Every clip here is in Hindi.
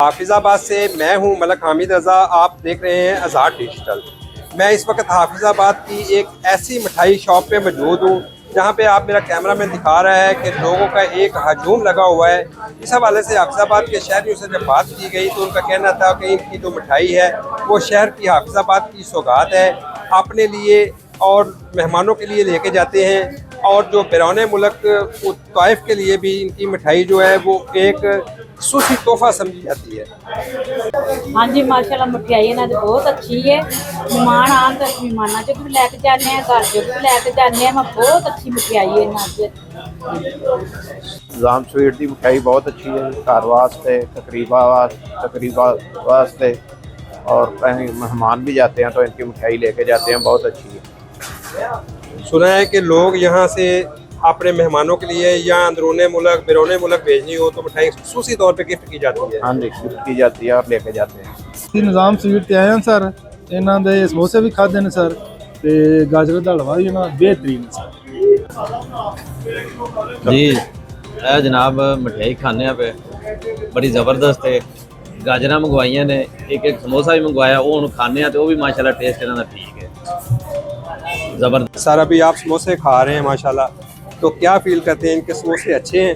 हाफिज़ाबाद से मैं हूं मलक हामिद रज़ा। आप देख रहे हैं आज़ाद डिजिटल। मैं इस वक्त हाफिज़ाबाद की एक ऐसी मिठाई शॉप पे मौजूद हूं जहां पे आप मेरा कैमरा मैन दिखा रहा है कि लोगों का एक हजूम लगा हुआ है। इस हवाले से हाफिज़ाबाद के शहरियों से जब बात की गई तो उनका कहना था कि इनकी जो मिठाई है वो शहर की हाफिज़ाबाद की सौगात है, अपने लिए और मेहमानों के लिए लेके जाते हैं। और जो बैरून मुल्क ताइफ के लिए भी इनकी मिठाई जो है वो एक खसूसी तोहफा समझी जाती है। हाँ जी, माशाल्लाह मिठाई इन्हां दी बहुत अच्छी है। मेहमान आन तो मेहमानां च भी लैके जाने हैं, घर च भी लैके जाने हैं। बहुत अच्छी मिठाई है इन्हां दी। निज़ाम स्वीट की मिठाई बहुत अच्छी है, घर वास्ते तकरीबा वास्ते और कहीं मेहमान भी जाते हैं तो इनकी मिठाई लेके जाते हैं, बहुत अच्छी है। सुना है कि लोग यहाँ से अपने मेहमानों के लिए या अंदरूनी मुल्क बैरून मुल्क भेजनी हो तो मिठाई खसूसी तौर पे गिफ्ट की जाती है। हाँ जी, गिफ्ट की जाती है और लेके जाते हैं। निज़ाम स्वीट ते आए हैं सर, इन्हों के समोसे भी खाते हैं सर, ते गाजर का हलवा भी बेहतरीन सर जी। जनाब मिठाई खाने पे बड़ी ज़बरदस्त है। गाजर मंगवाइया ने, एक समोसा भी मंगवाया, वो हम खाने तो भी माशाल्लाह टेस्ट इन्हों का ठीक है, ज़बरदस्त। सर अभी आप समोसे खा रहे हैं माशाल्लाह, तो क्या फील करते हैं, इनके समोसे अच्छे हैं?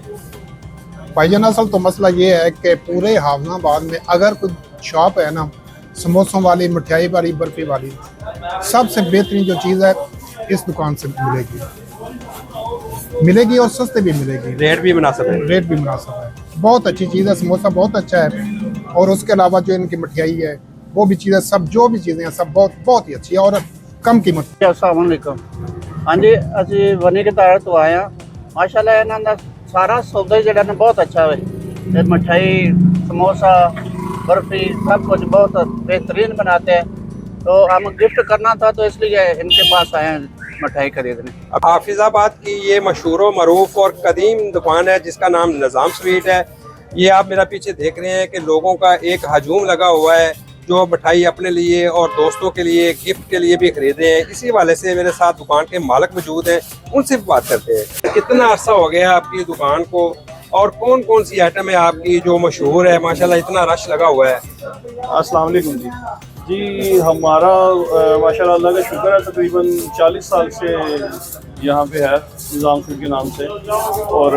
भाईजान असल तो मसला ये है कि पूरे हाफिज़ाबाद में अगर कोई शॉप है ना समोसों वाली, मिठाई वाली, बर्फ़ी वाली, सबसे बेहतरीन जो चीज़ है इस दुकान से मिलेगी और सस्ते भी मिलेगी, रेट भी मुनासिब है। रेट भी मुनासिब है। बहुत अच्छी चीज़ है, समोसा बहुत अच्छा है और उसके अलावा जो इनकी मिठाई है वो भी चीज़ें, सब जो भी चीज़ें हैं सब बहुत बहुत ही अच्छी है और कम कीमत। अस्सलाम वालेकुम। हाँ जी, असी वनी के तार तो आए हैं। माशाल्लाह इन्हां दा सारा सौदा जिहड़ा ना बहुत अच्छा है। मिठाई, समोसा, बर्फी सब कुछ बहुत बेहतरीन बनाते हैं। तो हम गिफ्ट करना था तो इसलिए इनके पास आए हैं मिठाई खरीदने। हाफिज़ाबाद की ये मशहूर मरूफ और कदीम दुकान है जिसका नाम निज़ाम स्वीट है। ये आप मेरा पीछे देख रहे हैं कि लोगों का एक हजूम लगा हुआ है जो मिठाई अपने लिए और दोस्तों के लिए, गिफ्ट के लिए भी खरीदे हैं। इसी वाले से मेरे साथ दुकान के मालिक मौजूद हैं, उनसे भी बात करते हैं। कितना अरसा हो गया आपकी दुकान को और कौन कौन सी आइटम है आपकी जो मशहूर है? माशाल्लाह इतना रश लगा हुआ है। अस्सलाम वालेकुम जी, हमारा माशाल्लाह अल्लाह का शुक्र है तकरीबन 40 साल से यहाँ पे है निज़ाम स्वीट के नाम से। और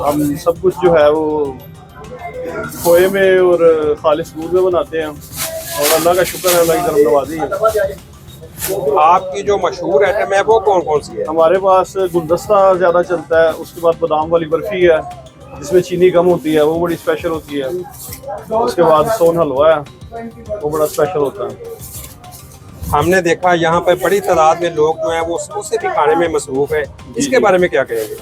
हम सब कुछ जो है वो खोए में और खालिस दूध में बनाते हैं और अल्लाह का शुक्र है, अल्लाह की तरफ नवाजी है। आपकी जो मशहूर आइटम है वो कौन कौन सी है? हमारे पास गुलदस्ता ज़्यादा चलता है, उसके बाद बादाम वाली बर्फ़ी है जिसमें चीनी कम होती है, वो बड़ी स्पेशल होती है। उसके बाद सोन हलवा है, वो बड़ा स्पेशल होता है। हमने देखा यहाँ पर बड़ी तादाद में लोग जो हैं वो समोसे भी खाने में मसरूफ़ है, इसके बारे में क्या कहेंगे?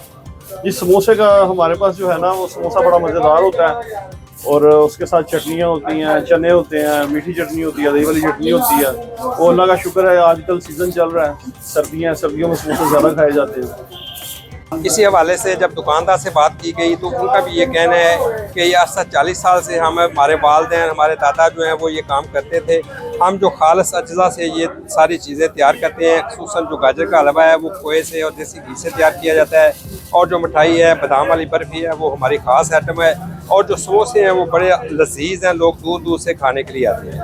इस समोसे का हमारे पास जो है ना वो समोसा बड़ा मज़ेदार होता है और उसके साथ चटनियाँ होती हैं, चने होते हैं, मीठी चटनी होती है, दही वाली चटनी होती है। वो अल्लाह का शुक्र है आजकल सीज़न चल रहा है, सर्दियाँ, सर्दियों में समोसे ज़्यादा खाए जाते हैं। इसी हवाले से जब दुकानदार से बात की गई तो उनका भी ये कहना है कि ये अर्सा 40 साल से हमारे वालिदैन, हमारे दादा जो हैं वो ये काम करते थे। हम जो खालस अज्जा से ये सारी चीज़ें तैयार करते हैं, खुसूसन जो गाजर का हलवा है वो खोए से और देसी घी से तैयार किया जाता है, और जो मिठाई है बादाम वाली बर्फ़ी है वो हमारी ख़ास आइटम है, और जो समोसे हैं वो बड़े लजीज हैं, लोग दूर दूर से खाने के लिए आते हैं।